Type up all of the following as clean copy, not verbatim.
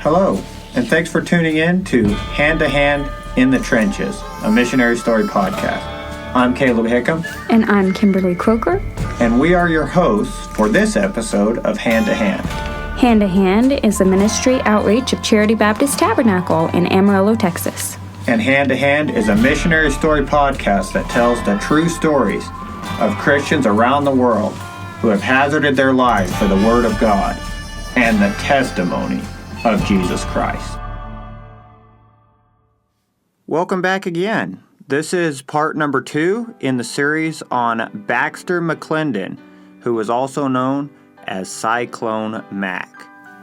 Hello, and thanks for tuning in to Hand to Hand in the Trenches, a missionary story podcast. I'm Caleb Hickam. And I'm Kimberly Croker. And we are your hosts for this episode of Hand to Hand. Hand to Hand is a ministry outreach of Charity Baptist Tabernacle in Amarillo, Texas. And Hand to Hand is a missionary story podcast that tells the true stories of Christians around the world who have hazarded their lives for the Word of God and the testimony of Jesus Christ. Welcome back again. This is part number 2 in the series on Baxter McLendon, who was also known as Cyclone Mack.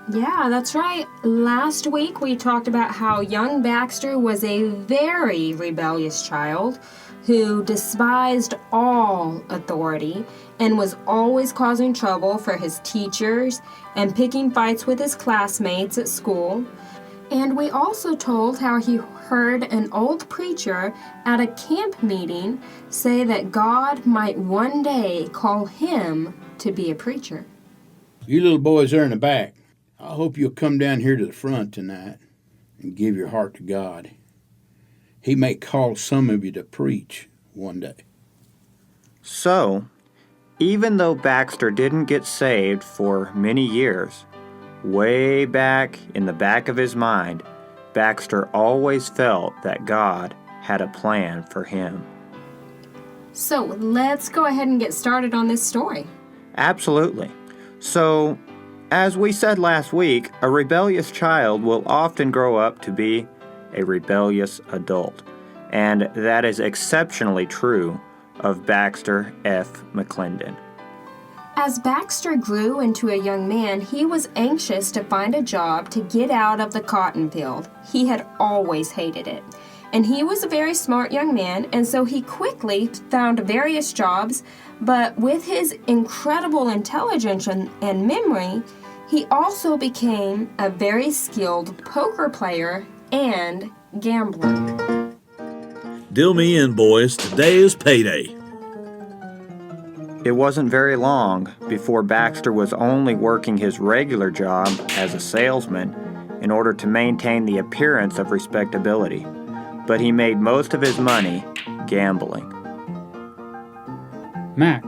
Yeah, that's right. Last week we talked about how young Baxter was a very rebellious child who despised all authority and was always causing trouble for his teachers and picking fights with his classmates at school. And we also told how he heard an old preacher at a camp meeting say that God might one day call him to be a preacher. You little boys there in the back, I hope you'll come down here to the front tonight and give your heart to God. He may call some of you to preach one day. So, even though Baxter didn't get saved for many years, way back in the back of his mind, Baxter always felt that God had a plan for him. So let's go ahead and get started on this story. Absolutely. So, as we said last week, a rebellious child will often grow up to be a rebellious adult. And that is exceptionally true of Baxter F. McLendon. As Baxter grew into a young man, he was anxious to find a job to get out of the cotton field. He had always hated it. And he was a very smart young man, and so he quickly found various jobs, but with his incredible intelligence and memory, he also became a very skilled poker player and gambler. Deal me in, boys. Today is payday. It wasn't very long before Baxter was only working his regular job as a salesman in order to maintain the appearance of respectability, but he made most of his money gambling. Mack,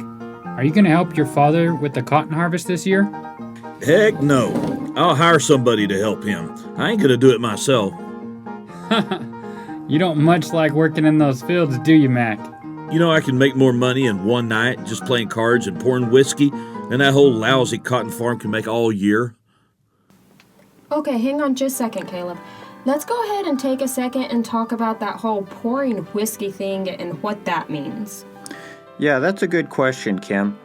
are you going to help your father with the cotton harvest this year? Heck no. I'll hire somebody to help him. I ain't going to do it myself. You don't much like working in those fields, do you, Mack? You know I can make more money in one night just playing cards and pouring whiskey than that whole lousy cotton farm can make all year. Okay, hang on just a second, Caleb. Let's go ahead and take a second and talk about that whole pouring whiskey thing and what that means. Yeah, that's a good question, Kim.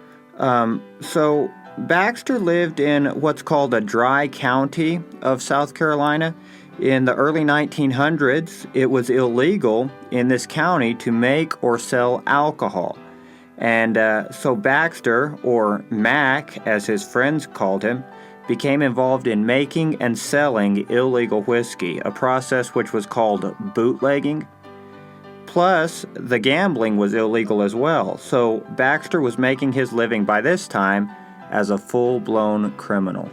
So Baxter lived in what's called a dry county of South Carolina. In the early 1900s, it was illegal in this county to make or sell alcohol. And so Baxter, or Mack as his friends called him, became involved in making and selling illegal whiskey, a process which was called bootlegging. Plus, the gambling was illegal as well, so Baxter was making his living by this time as a full-blown criminal.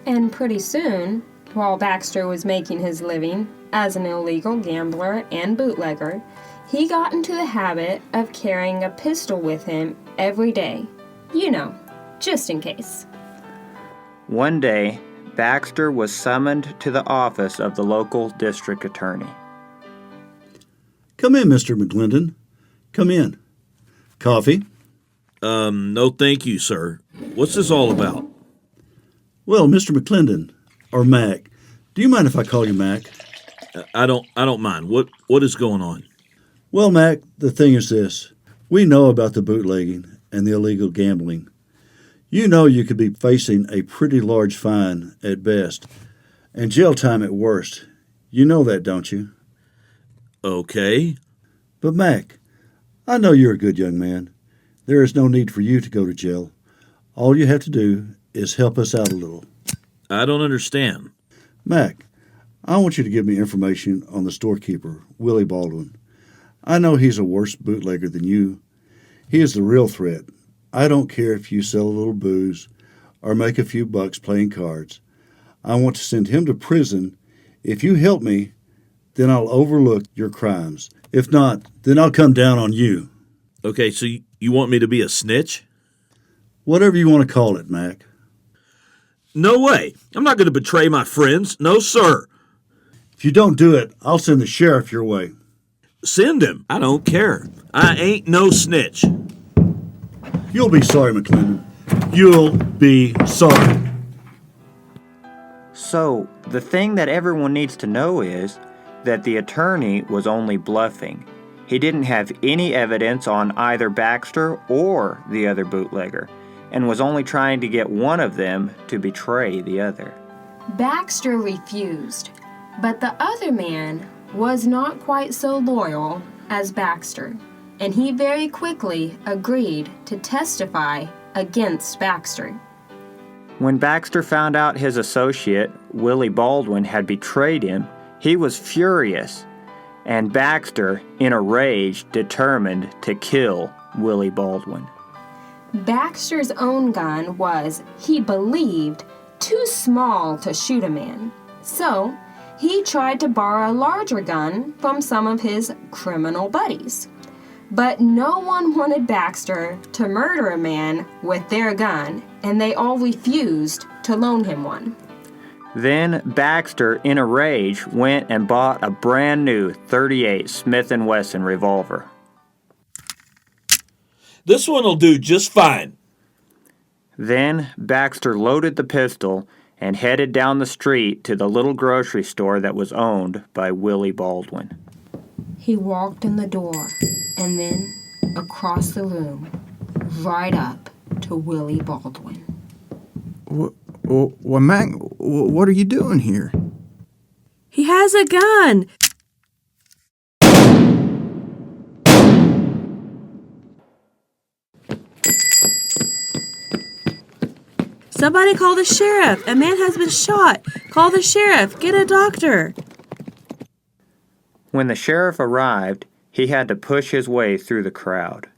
And pretty soon, while Baxter was making his living as an illegal gambler and bootlegger, he got into the habit of carrying a pistol with him every day. You know, just in case. One day, Baxter was summoned to the office of the local district attorney. Come in, Mr. McLendon. Come in. Coffee? No thank you, sir. What's this all about? Well, Mr. McLendon, or Mack. Do you mind if I call you Mack? I don't mind. What is going on? Well, Mack, the thing is this. We know about the bootlegging and the illegal gambling. You know you could be facing a pretty large fine at best and jail time at worst. You know that, don't you? Okay. But Mack, I know you're a good young man. There is no need for you to go to jail. All you have to do is help us out a little. I don't understand. Mack, I want you to give me information on the storekeeper, Willie Baldwin. I know he's a worse bootlegger than you. He is the real threat. I don't care if you sell a little booze or make a few bucks playing cards. I want to send him to prison. If you help me, then I'll overlook your crimes. If not, then I'll come down on you. Okay, so you want me to be a snitch? Whatever you want to call it, Mac. No way. I'm not going to betray my friends. No, sir. If you don't do it, I'll send the sheriff your way. Send him. I don't care. I ain't no snitch. You'll be sorry, McLendon. You'll be sorry. So, the thing that everyone needs to know is that the attorney was only bluffing. He didn't have any evidence on either Baxter or the other bootlegger, and was only trying to get one of them to betray the other. Baxter refused, but the other man was not quite so loyal as Baxter, and he very quickly agreed to testify against Baxter. When Baxter found out his associate, Willie Baldwin, had betrayed him, he was furious, and Baxter, in a rage, determined to kill Willie Baldwin. Baxter's own gun was, he believed, too small to shoot a man. So, he tried to borrow a larger gun from some of his criminal buddies. But no one wanted Baxter to murder a man with their gun, and they all refused to loan him one. Then Baxter, in a rage, went and bought a brand new .38 Smith & Wesson revolver. This one'll do just fine. Then Baxter loaded the pistol and headed down the street to the little grocery store that was owned by Willie Baldwin. He walked in the door and then across the room, right up to Willie Baldwin. Well, Mac, what are you doing here? He has a gun! Somebody call the sheriff! A man has been shot! Call the sheriff! Get a doctor! When the sheriff arrived, he had to push his way through the crowd.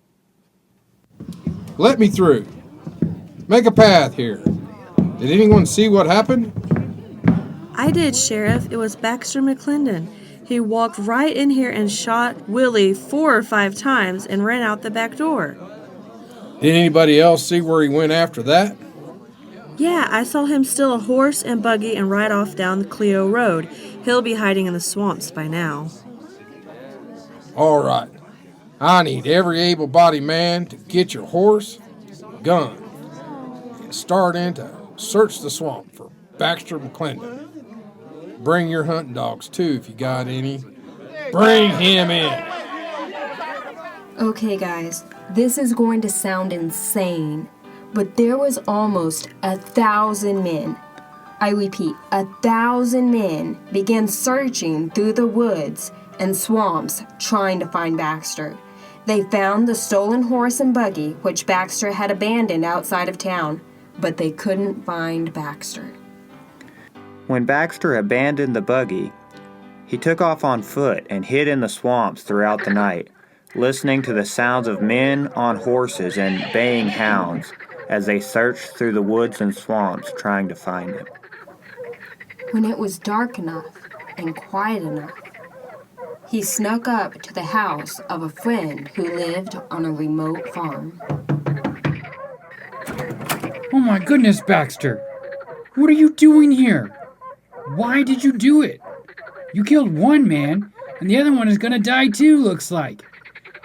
Let me through. Make a path here. Did anyone see what happened? I did, Sheriff. It was Baxter McLendon. He walked right in here and shot Willie 4 or 5 times and ran out the back door. Did anybody else see where he went after that? Yeah, I saw him steal a horse and buggy and ride off down the Clio Road. He'll be hiding in the swamps by now. All right. I need every able-bodied man to get your horse, gun, and start in to search the swamp for Baxter McLendon. Bring your hunting dogs, too, if you got any. Bring him in. Okay, guys, this is going to sound insane, but there was almost 1,000 men. I repeat, 1,000 men began searching through the woods and swamps trying to find Baxter. They found the stolen horse and buggy, which Baxter had abandoned outside of town, but they couldn't find Baxter. When Baxter abandoned the buggy, he took off on foot and hid in the swamps throughout the night, listening to the sounds of men on horses and baying hounds as they searched through the woods and swamps trying to find him. When it was dark enough and quiet enough, he snuck up to the house of a friend who lived on a remote farm. Oh my goodness, Baxter! What are you doing here? Why did you do it? You killed one man, and the other one is gonna die too, looks like.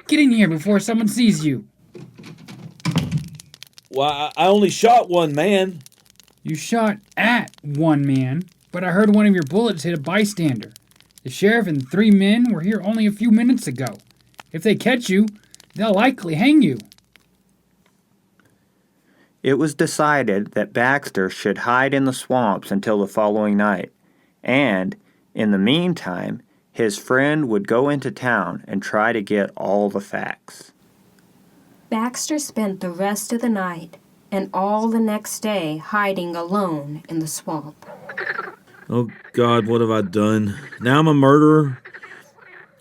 Get in here before someone sees you. Why, I only shot one man. You shot at one man, but I heard one of your bullets hit a bystander. The sheriff and 3 men were here only a few minutes ago. If they catch you, they'll likely hang you. It was decided that Baxter should hide in the swamps until the following night, and, in the meantime, his friend would go into town and try to get all the facts. Baxter spent the rest of the night and all the next day hiding alone in the swamp. Oh, God, what have I done? Now I'm a murderer.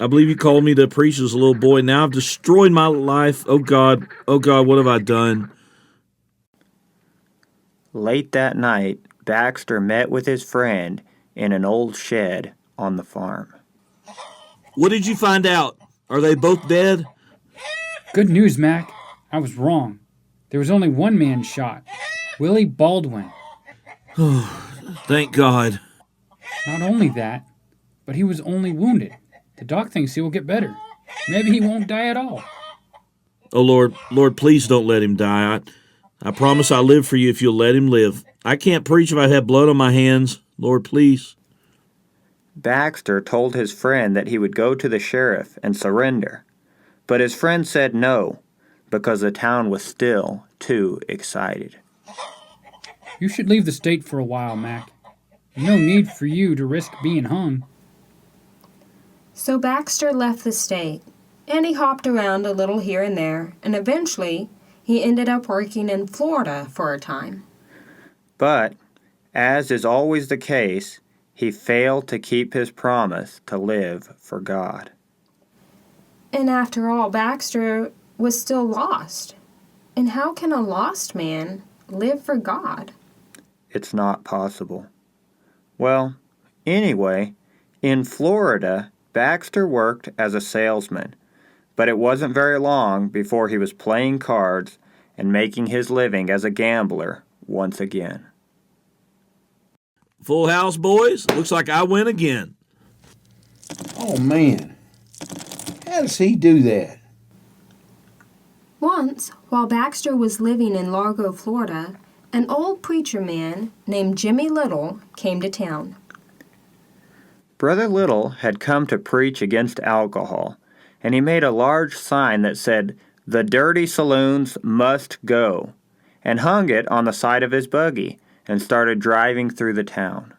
I believe you called me to preach as a little boy. Now I've destroyed my life. Oh, God, what have I done? Late that night, Baxter met with his friend in an old shed on the farm. What did you find out? Are they both dead? Good news, Mac. I was wrong. There was only one man shot. Willie Baldwin. Thank God. Not only that, but he was only wounded. The doc thinks he will get better. Maybe he won't die at all. Oh, Lord, please don't let him die. I promise I'll live for you if you'll let him live. I can't preach if I have blood on my hands. Lord, please. Baxter told his friend that he would go to the sheriff and surrender, but his friend said no, because the town was still too excited. You should leave the state for a while, Mac. There's no need for you to risk being hung. So Baxter left the state, and he hopped around a little here and there, and eventually he ended up working in Florida for a time. But, as is always the case, he failed to keep his promise to live for God. And after all, Baxter was still lost. And how can a lost man live for God? It's not possible. Well, anyway, in Florida, Baxter worked as a salesman, but it wasn't very long before he was playing cards and making his living as a gambler once again. Full house, boys. Looks like I win again. Oh, man. How does he do that? Once, while Baxter was living in Largo, Florida, an old preacher man named Jimmy Little came to town. Brother Little had come to preach against alcohol, and he made a large sign that said, "The dirty saloons must go," and hung it on the side of his buggy and started driving through the town.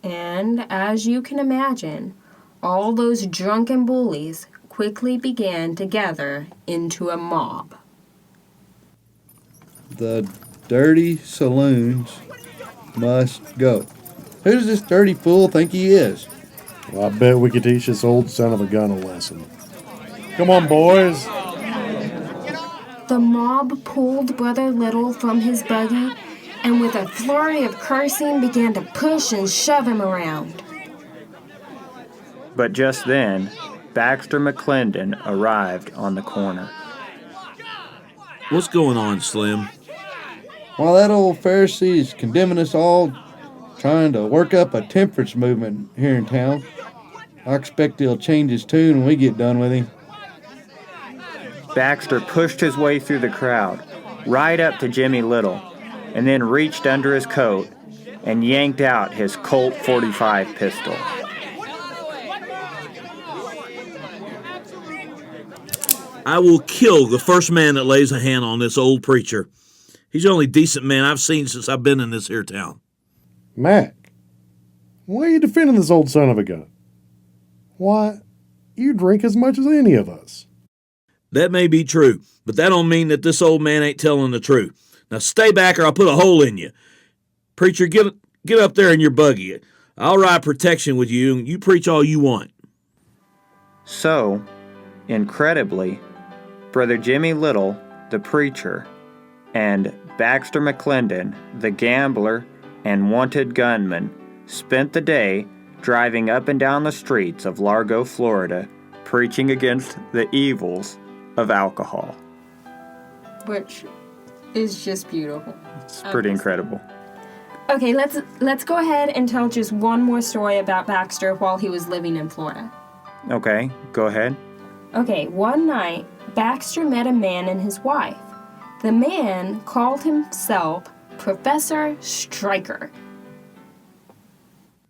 And, as you can imagine, all those drunken bullies quickly began to gather into a mob. The dirty saloons must go. Who does this dirty fool think he is? Well, I bet we could teach this old son of a gun a lesson. Come on, boys. The mob pulled Brother Little from his buggy and with a flurry of cursing began to push and shove him around. But just then, Baxter McLendon arrived on the corner. What's going on, Slim? Well, that old Pharisee is condemning us all, trying to work up a temperance movement here in town. I expect he'll change his tune when we get done with him. Baxter pushed his way through the crowd, right up to Jimmy Little, and then reached under his coat and yanked out his Colt .45 pistol. I will kill the first man that lays a hand on this old preacher. He's the only decent man I've seen since I've been in this here town. Mack, why are you defending this old son of a gun? Why, you drink as much as any of us. That may be true, but that don't mean that this old man ain't telling the truth. Now stay back or I'll put a hole in you. Preacher, get up there in your buggy. I'll ride protection with you, and you preach all you want. So, incredibly, Brother Jimmy Little, the preacher, and Baxter McLendon, the gambler and wanted gunman, spent the day driving up and down the streets of Largo, Florida, preaching against the evils of alcohol. Which is just beautiful. It's pretty incredible. Okay, let's go ahead and tell just one more story about Baxter while he was living in Florida. Okay, go ahead. Okay, one night, Baxter met a man and his wife. The man called himself Professor Stryker.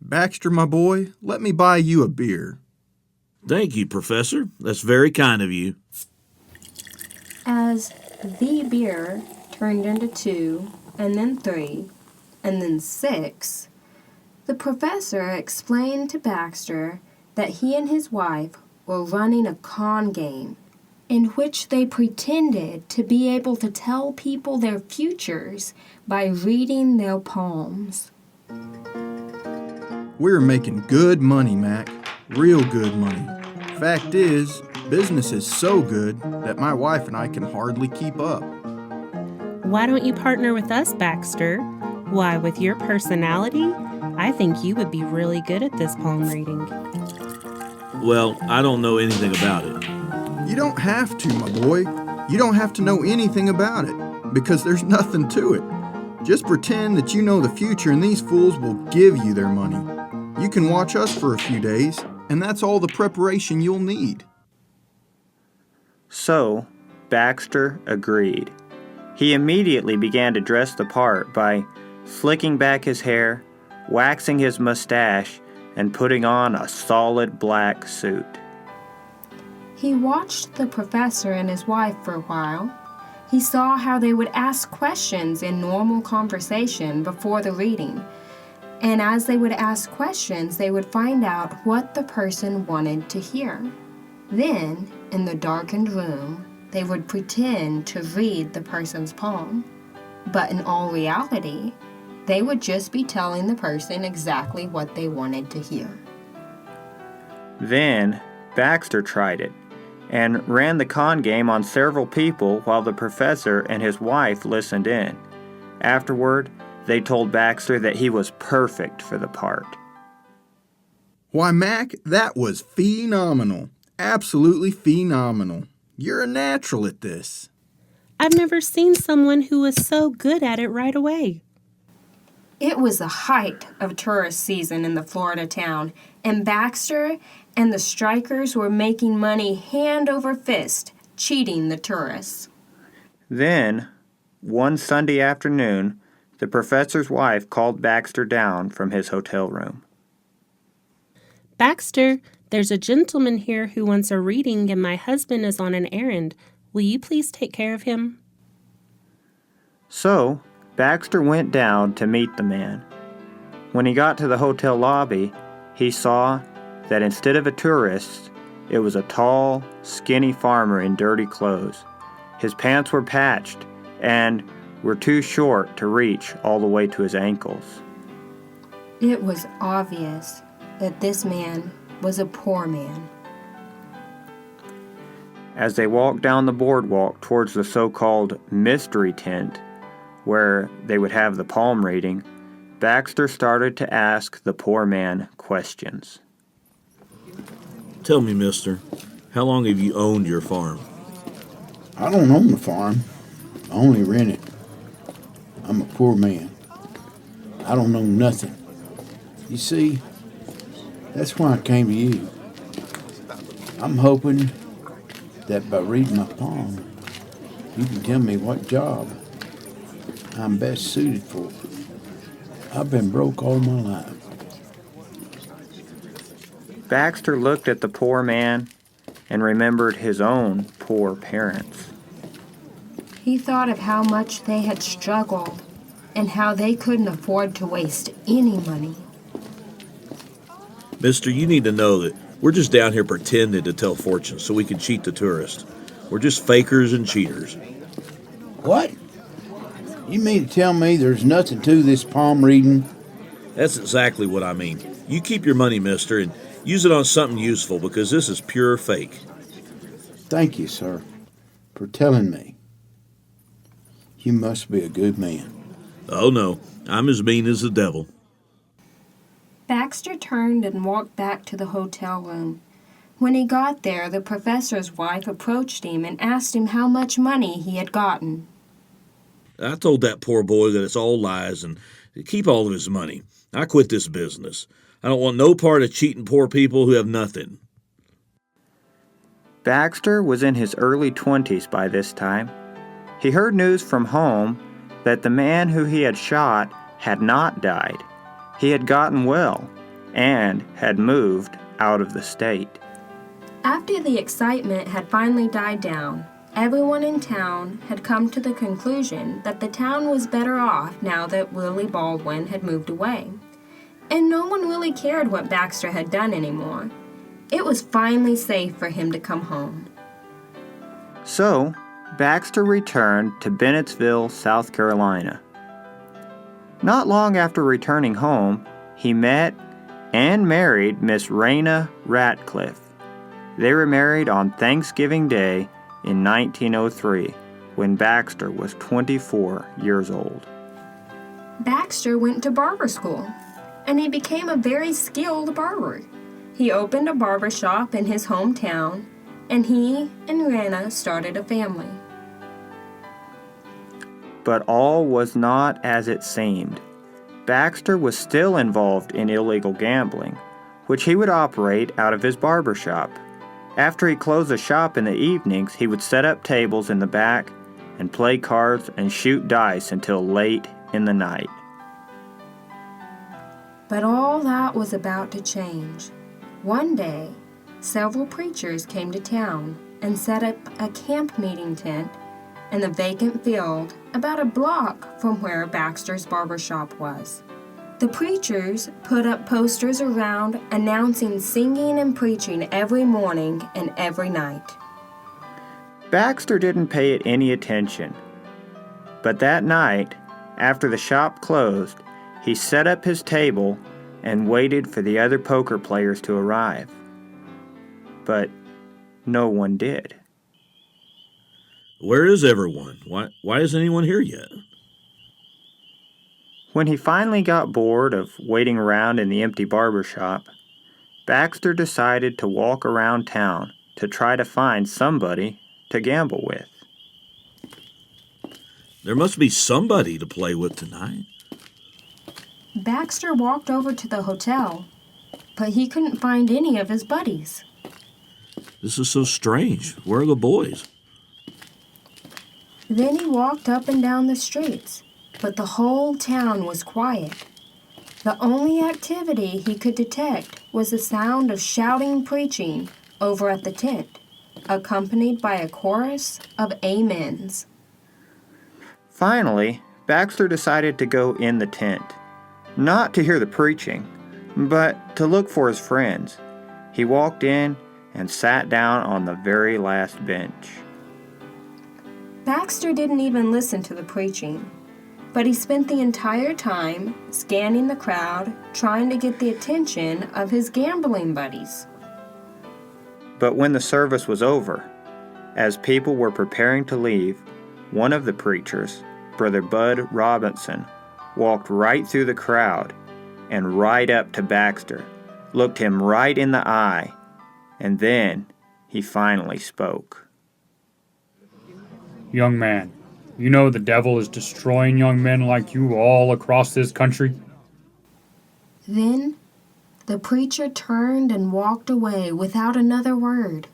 Baxter, my boy, let me buy you a beer. Thank you, Professor. That's very kind of you. As the beer turned into 2, and then 3, and then 6, the professor explained to Baxter that he and his wife were running a con game in which they pretended to be able to tell people their futures by reading their palms. We're making good money, Mac. Real good money. Fact is, business is so good that my wife and I can hardly keep up. Why don't you partner with us, Baxter? Why, with your personality, I think you would be really good at this palm reading. Well, I don't know anything about it. You don't have to, my boy. You don't have to know anything about it, because there's nothing to it. Just pretend that you know the future and these fools will give you their money. You can watch us for a few days, and that's all the preparation you'll need. So, Baxter agreed. He immediately began to dress the part by slicking back his hair, waxing his mustache, and putting on a solid black suit. He watched the professor and his wife for a while. He saw how they would ask questions in normal conversation before the reading. And as they would ask questions, they would find out what the person wanted to hear. Then, in the darkened room, they would pretend to read the person's palm. But in all reality, they would just be telling the person exactly what they wanted to hear. Then, Baxter tried it and ran the con game on several people while the professor and his wife listened in. Afterward, they told Baxter that he was perfect for the part. Why, Mac, that was phenomenal. Absolutely phenomenal. You're a natural at this. I've never seen someone who was so good at it right away. It was the height of tourist season in the Florida town, and Baxter and the strikers were making money hand over fist, cheating the tourists. Then, one Sunday afternoon, the professor's wife called Baxter down from his hotel room. Baxter, there's a gentleman here who wants a reading and my husband is on an errand. Will you please take care of him? So, Baxter went down to meet the man. When he got to the hotel lobby, he saw that instead of a tourist, it was a tall, skinny farmer in dirty clothes. His pants were patched and were too short to reach all the way to his ankles. It was obvious that this man was a poor man. As they walked down the boardwalk towards the so-called mystery tent, where they would have the palm reading, Baxter started to ask the poor man questions. Tell me, mister, how long have you owned your farm? I don't own the farm. I only rent it. I'm a poor man. I don't know nothing. You see, that's why I came to you. I'm hoping that by reading my palm, you can tell me what job I'm best suited for. I've been broke all my life. Baxter looked at the poor man and remembered his own poor parents. He thought of how much they had struggled and how they couldn't afford to waste any money. Mister, you need to know that we're just down here pretending to tell fortunes so we can cheat the tourists. We're just fakers and cheaters. What? You mean to tell me there's nothing to this palm reading? That's exactly what I mean. You keep your money, mister, and use it on something useful because this is pure fake. Thank you, sir, for telling me. You must be a good man. Oh, no. I'm as mean as the devil. Baxter turned and walked back to the hotel room. When he got there, the professor's wife approached him and asked him how much money he had gotten. I told that poor boy that it's all lies and to keep all of his money. I quit this business. I don't want no part of cheating poor people who have nothing. Baxter was in his early 20s by this time. He heard news from home that the man who he had shot had not died. He had gotten well and had moved out of the state. After the excitement had finally died down, everyone in town had come to the conclusion that the town was better off now that Willie Baldwin had moved away. And no one really cared what Baxter had done anymore. It was finally safe for him to come home. So, Baxter returned to Bennettsville, South Carolina. Not long after returning home, he met and married Miss Raina Ratcliffe. They were married on Thanksgiving Day in 1903, when Baxter was 24 years old. Baxter went to barber school, and he became a very skilled barber. He opened a barber shop in his hometown, and he and Rana started a family. But all was not as it seemed. Baxter was still involved in illegal gambling, which he would operate out of his barber shop. After he closed the shop in the evenings, he would set up tables in the back and play cards and shoot dice until late in the night. But all that was about to change. One day, several preachers came to town and set up a camp meeting tent in the vacant field about a block from where Baxter's barber shop was. The preachers put up posters around announcing singing and preaching every morning and every night. Baxter didn't pay it any attention. But that night, after the shop closed, he set up his table and waited for the other poker players to arrive. But no one did. Where is everyone? Why isn't anyone here yet? When he finally got bored of waiting around in the empty barber shop, Baxter decided to walk around town to try to find somebody to gamble with. There must be somebody to play with tonight. Baxter walked over to the hotel, but he couldn't find any of his buddies. This is so strange. Where are the boys? Then he walked up and down the streets, but the whole town was quiet. The only activity he could detect was the sound of shouting preaching over at the tent, accompanied by a chorus of amens. Finally, Baxter decided to go in the tent, not to hear the preaching, but to look for his friends. He walked in and sat down on the very last bench. Baxter didn't even listen to the preaching, but he spent the entire time scanning the crowd, trying to get the attention of his gambling buddies. But when the service was over, as people were preparing to leave, one of the preachers, Brother Bud Robinson, walked right through the crowd and right up to Baxter, looked him right in the eye, and then he finally spoke. Young man, you know the devil is destroying young men like you all across this country? Then the preacher turned and walked away without another word.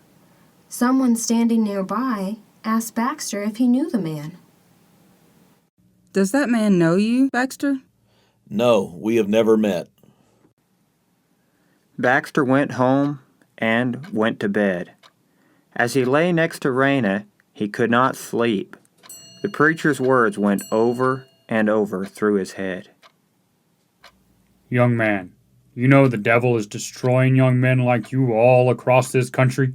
Someone standing nearby asked Baxter if he knew the man. Does that man know you, Baxter? No, we have never met. Baxter went home and went to bed. As he lay next to Rana, he could not sleep. The preacher's words went over and over through his head. Young man, you know the devil is destroying young men like you all across this country?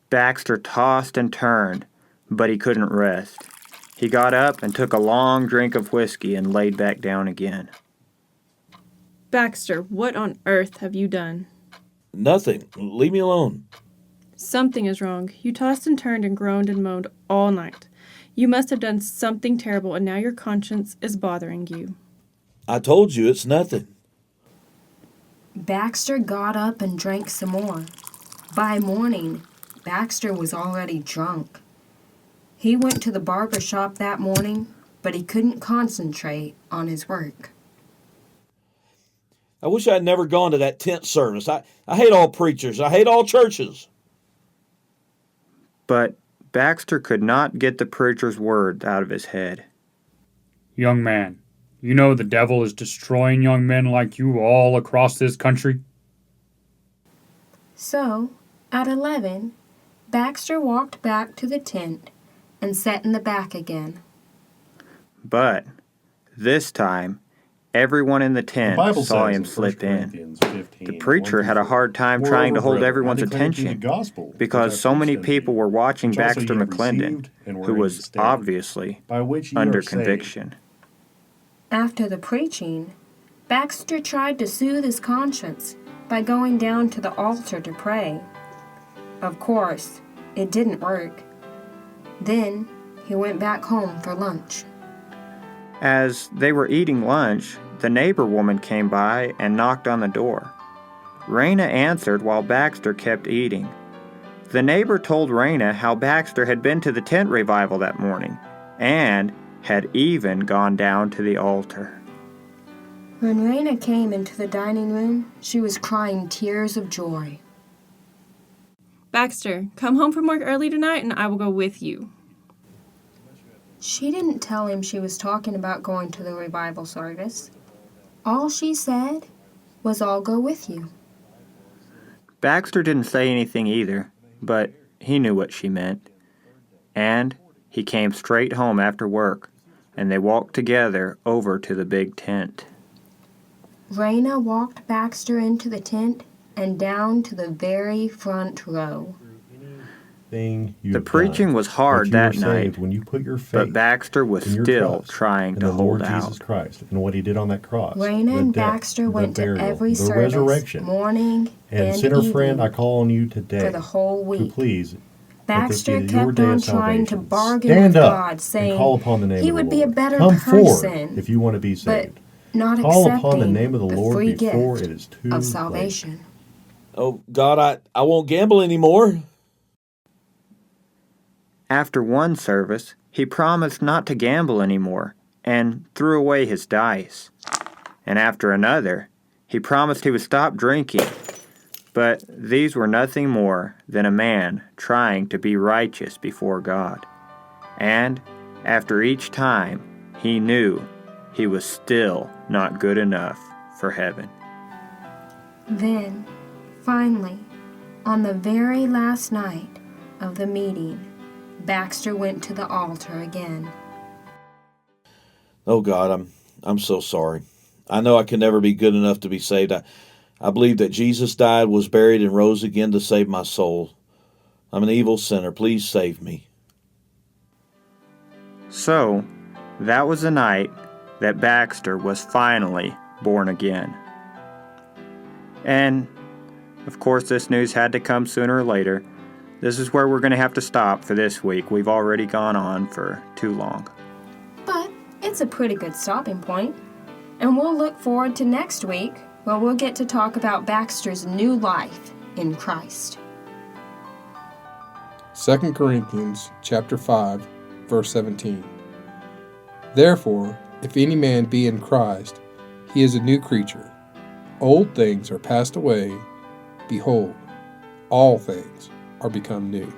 Baxter tossed and turned, but he couldn't rest. He got up and took a long drink of whiskey and laid back down again. Baxter, what on earth have you done? Nothing. Leave me alone. Something is wrong. You tossed and turned and groaned and moaned all night. You must have done something terrible, and now your conscience is bothering you. I told you it's nothing. Baxter got up and drank some more. By morning, Baxter was already drunk. He went to the barber shop that morning, but he couldn't concentrate on his work. I wish I'd never gone to that tent service. I hate all preachers. I hate all churches. But Baxter could not get the preacher's words out of his head. Young man, you know the devil is destroying young men like you all across this country? So, at 11, Baxter walked back to the tent and sat in the back again. But this time, everyone in the tent saw him slip in. The preacher had a hard time trying to hold everyone's attention because so many people were watching Baxter McLendon, who was obviously under conviction. After the preaching, Baxter tried to soothe his conscience by going down to the altar to pray. Of course, it didn't work. Then he went back home for lunch. As they were eating lunch, the neighbor woman came by and knocked on the door. Raina answered while Baxter kept eating. The neighbor told Raina how Baxter had been to the tent revival that morning and had even gone down to the altar. When Raina came into the dining room, she was crying tears of joy. Baxter, come home from work early tonight and I will go with you. She didn't tell him she was talking about going to the revival service. All she said was, "I'll go with you." Baxter didn't say anything either, but he knew what she meant. And he came straight home after work, and they walked together over to the big tent. Raina walked Baxter into the tent and down to the very front row. The preaching was hard that night, when you put your faith but Baxter was in your still trust trying in to the Lord hold Jesus out. Christ and what he did on that cross. Raina the and death, Baxter the went burial, to every the service, resurrection. morning and sinner evening, friend, I call on you today for the whole to week. please Baxter let this be your kept day on of trying to salvation. bargain Stand with up God, and saying call upon the name he of the would be a Lord. better Come person, forward if you want to be saved. not Call accepting upon the name of the Lord free before gift it is too of salvation. Oh, God, I won't gamble anymore. After one service, he promised not to gamble anymore and threw away his dice. And after another, he promised he would stop drinking. But these were nothing more than a man trying to be righteous before God. And after each time, he knew he was still not good enough for heaven. Then, finally, on the very last night of the meeting, Baxter went to the altar again. Oh, God, I'm so sorry. I know I can never be good enough to be saved. I believe that Jesus died, was buried, and rose again to save my soul. I'm an evil sinner. Please save me. So, that was the night that Baxter was finally born again. And, of course, this news had to come sooner or later. This is where we're going to have to stop for this week. We've already gone on for too long. But it's a pretty good stopping point. And we'll look forward to next week, where we'll get to talk about Baxter's new life in Christ. 2 Corinthians chapter 5, verse 17. Therefore, if any man be in Christ, he is a new creature. Old things are passed away. Behold, all things are become new.